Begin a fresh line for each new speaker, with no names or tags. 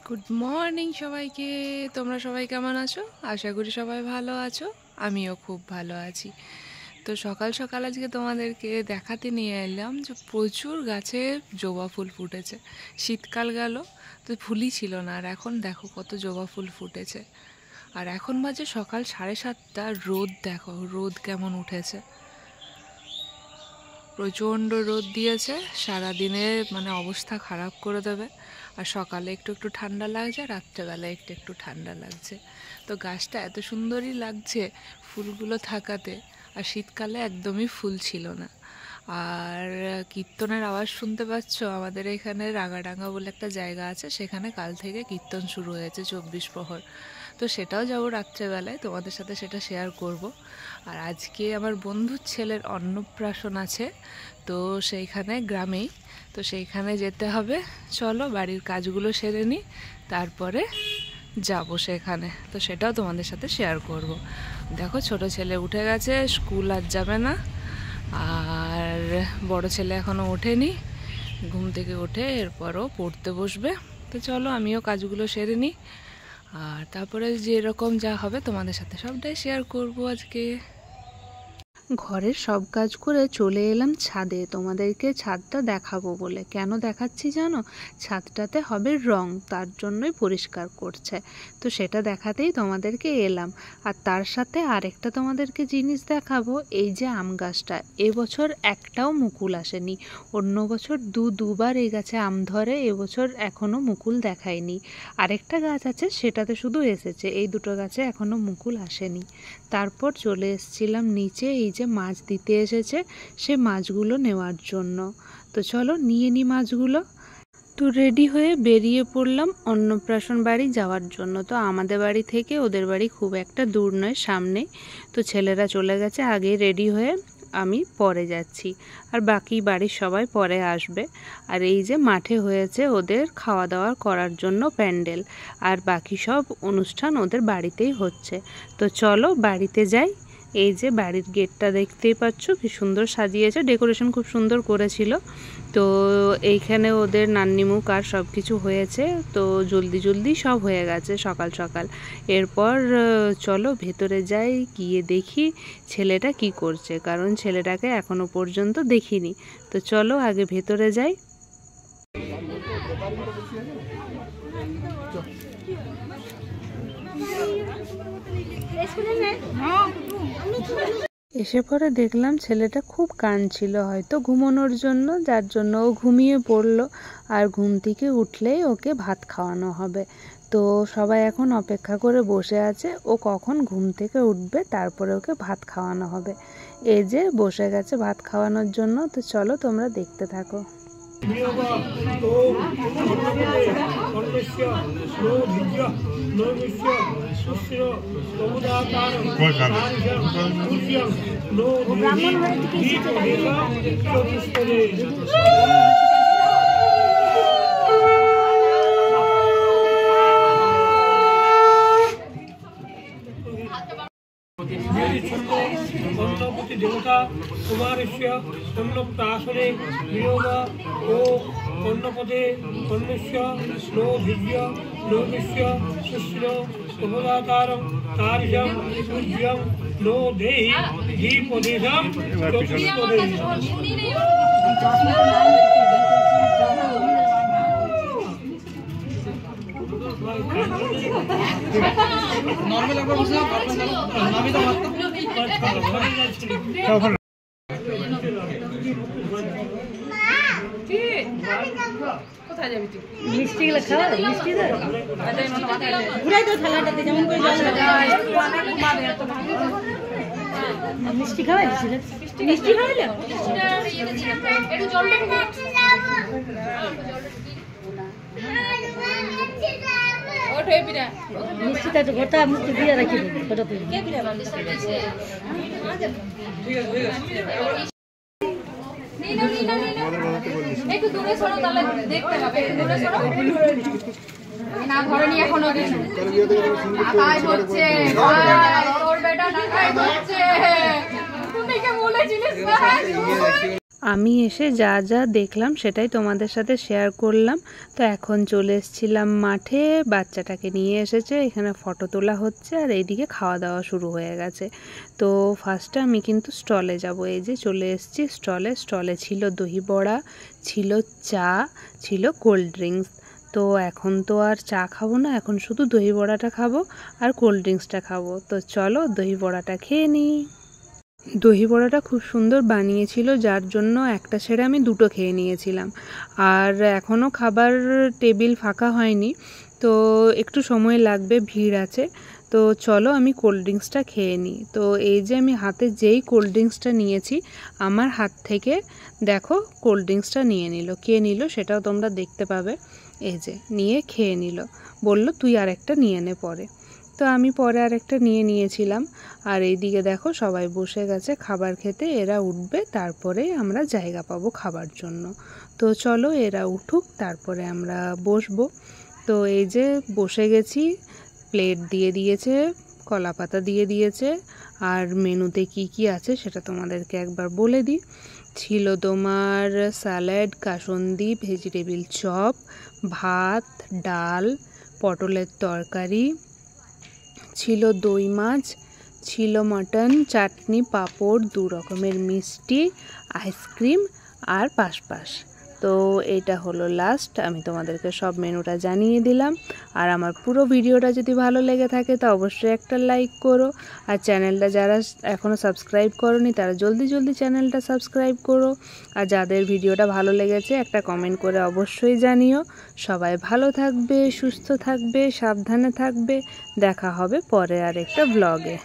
Good morning সবাইকে। তোমরা সবাই কেমন আছো? আশা করি সবাই ভালো আছো, আমিও খুব ভালো আছি। তো সকাল সকাল আজকে তোমাদেরকে দেখাতে নিয়ে এলাম যে প্রচুর গাছে জবা ফুল ফুটেছে। শীতকাল গেল তো ফুলই ছিল না, আর এখন দেখো কত জবা ফুল ফুটেছে। আর এখন বাজে সকাল 7:30। রোদ দেখো, রোদ কেমন উঠেছে, প্রচণ্ড রোদ দিয়েছে। সারাদিনে মানে অবস্থা খারাপ করে দেবে। আর সকালে একটু একটু ঠান্ডা লাগছে, রাত্রেবেলা একটু একটু ঠান্ডা লাগছে। তো গাছটা এত সুন্দরই লাগছে ফুলগুলো থাকাতে। আর শীতকালে একদমই ফুল ছিল না। আর কীর্তনের আওয়াজ শুনতে পাচ্ছ, আমাদের এখানে রাঙাডাঙ্গা বলে একটা জায়গা আছে, সেখানে কাল থেকে কীর্তন শুরু হয়েছে 24 প্রহর। তো সেটাও যাবো রাত্রেবেলায়, তোমাদের সাথে সেটা শেয়ার করব। আর আজকে আমার বন্ধুর ছেলের অন্নপ্রাশন আছে, তো সেইখানে গ্রামেই, তো সেইখানে যেতে হবে। চলো বাড়ির কাজগুলো সেরে নিই, তারপরে যাব সেখানে। তো সেটাও তোমাদের সাথে শেয়ার করব। দেখো ছোট ছেলে উঠে গেছে, স্কুল আর যাবে না। আর বড় ছেলে এখনও ওঠেনি, ঘুম থেকে উঠে এরপরও পড়তে বসবে। তো চলো আমিও কাজগুলো সেরে নিই, আর তারপরে যেরকম যা হবে তোমাদের সাথে সবটাই শেয়ার করব আজকে। ঘরের সব কাজ করে চলে এলাম ছাদে, তোমাদেরকে ছাদটা দেখাবো বলে। কেন দেখাচ্ছি জানো? ছাদটাতে হবে রং, তার জন্যই পরিষ্কার করছে। তো সেটা দেখাতেই তোমাদেরকে এলাম। আর তার সাথে আরেকটা তোমাদেরকে জিনিস দেখাবো। এই যে আম গাছটা, এবছর একটাও মুকুল আসেনি। অন্য বছর দুবার এই গাছে আম ধরে, এবছর এখনও মুকুল দেখায়নি। আরেকটা গাছ আছে সেটাতে শুধু এসেছে, এই দুটো গাছে এখনও মুকুল আসেনি। তারপর চলে এসেছিলাম নিচে, এই যে মাছ দিতে এসেছে সে মাছগুলো নেওয়ার জন্য। তো চলো নিয়ে নিই মাছগুলো। তো রেডি হয়ে বেরিয়ে পড়লাম অন্নপ্রাশন বাড়ি যাওয়ার জন্য। তো আমাদের বাড়ি থেকে ওদের বাড়ি খুব একটা দূর নয়, সামনেই। তো ছেলেরা চলে গেছে আগে রেডি হয়ে, আমি পরে যাচ্ছি, আর বাকি বাড়ির সবাই পরে আসবে। আর এই যে মাঠে হয়েছে ওদের খাওয়া দাওয়া করার জন্য প্যান্ডেল, আর বাকি সব অনুষ্ঠান ওদের বাড়িতেই হচ্ছে। তো চলো বাড়িতে যাই। এই যে বাড়ির গেটটা দেখতেই পাচ্ছ কি সুন্দর সাজিয়েছে, ডেকোরেশন খুব সুন্দর করেছিল। তো এইখানে ওদের নান্নিমুখ আর সব কিছু হয়েছে, তো জলদি জলদি সব হয়ে গেছে সকাল সকাল। এরপর চলো ভেতরে যাই, গিয়ে দেখি ছেলেটা কি করছে, কারণ ছেলেটাকে এখনো পর্যন্ত দেখিনি। তো চলো আগে ভেতরে যাই। এসে পরে দেখলাম ছেলেটা খুব কাঁদছিল, হয়তো ঘুমানোর জন্য, যার জন্য ও ঘুমিয়ে পড়লো। আর ঘুম থেকে উঠলেই ওকে ভাত খাওয়ানো হবে। তো সবাই এখন অপেক্ষা করে বসে আছে ও কখন ঘুম থেকে উঠবে, তারপরে ওকে ভাত খাওয়ানো হবে। এই যে বসে গেছে ভাত খাওয়ানোর জন্য। তো চলো তোমরা দেখতে থাকো।
অন্নপতি দেবতা কুমারস্য অন্নপ্রাশনে বিয়োগ ও অন্নপদে অন্নস্য নো ভিজ্য নো নিশ্য সুশ্র উপদাতারং তারিশং পূজ্যং নো দেহি ধীপদেশং চতুষ্পদে। নরমাল একবার বসে আমি তো কোথায় যাবি তুই? মিষ্টি গুলো খাওয়া, মিষ্টি ঘুরাই তো থালাটাতে যেমন করে মিষ্টি খাওয়াই মিষ্টি খাওয়াইলে মিষ্টিটা তো গোটা মুখে দিয়ে রাখি গোটা তুই একটু দূরে সরো, তাহলে দেখতে পাবে। দূরে সরো না, ধরেনি এখনো কিছু। ঢাকায় হচ্ছে তোর বেটা, ঢাকায় হচ্ছে। তুমি কে বলেছিলিস না?
আমি এসে যা যা দেখলাম সেটাই তোমাদের সাথে শেয়ার করলাম। তো এখন চলে এসেছিলাম মাঠে, বাচ্চাটাকে নিয়ে এসেছে, এখানে ফটো তোলা হচ্ছে আর এইদিকে খাওয়া দাওয়া শুরু হয়ে গেছে। তো ফার্স্টে আমি কিন্তু স্টলে যাব। এই যে চলে এসেছি স্টলে ছিল দই বড়া, ছিল চা, ছিল কোল্ড ড্রিঙ্কস। তো এখন তো আর চা খাবো না, এখন শুধু দই বড়াটা খাবো আর কোল্ড ড্রিঙ্কসটা খাবো। তো চলো দই বড়াটা খেয়ে নিই। দই বড়াটা খুব সুন্দর বানিয়েছিল, যার জন্য একটা ছেড়ে আমি দুটো খেয়ে নিয়েছিলাম। আর এখনও খাবার টেবিল ফাঁকা হয়নি, তো একটু সময় লাগবে, ভিড় আছে। তো চলো আমি কোল্ড ড্রিঙ্কসটা খেয়ে নিই। তো এই যে আমি হাতে যেই কোল্ড ড্রিঙ্কসটা নিয়েছি, আমার হাত থেকে দেখো কোল্ড ড্রিঙ্কসটা নিয়ে নিল। কে নিল সেটাও তোমরা দেখতে পাবে। এই যে নিয়ে খেয়ে নিল, বলল তুই আরেকটা নিয়ে নে পরে। তো আমি পরে আরেকটা নিয়ে নিয়েছিলাম। আর এইদিকে দেখো সবাই বসে গেছে খাবার খেতে, এরা উঠবে তারপরে আমরা জায়গা পাবো খাবার জন্য। তো চলো এরা উঠুক তারপরে আমরা বসবো। তো এই যে বসে গেছি, প্লেট দিয়ে দিয়েছে, কলা পাতা দিয়ে দিয়েছে। আর মেনুতে কি কি আছে সেটা তোমাদেরকে একবার বলে দিই। ছিল তোমার স্যালাড, কাসুন্দি, ভেজিটেবিল চপ, ভাত, ডাল, পটলের তরকারি, ছিল দই মাছ, ছিল মাটন, চাটনি, পাঁপড়, 2 রকমের মিষ্টি, আইসক্রিম আর পাশপাশ। তো এটা হলো লাস্ট, আমি তোমাদেরকে সব মেনুটা জানিয়ে দিলাম। আর আমার পুরো ভিডিওটা যদি ভালো লেগে থাকে তো অবশ্যই একটা লাইক করো। আর চ্যানেলটা যারা এখনও সাবস্ক্রাইব করোনি তারা জলদি চ্যানেলটা সাবস্ক্রাইব করো। আর যাদের ভিডিওটা ভালো লেগেছে একটা কমেন্ট করে অবশ্যই জানিও। সবাই ভালো থাকবে, সুস্থ থাকবে, সাবধানে থাকবে। দেখা হবে পরে আর একটা ব্লগে।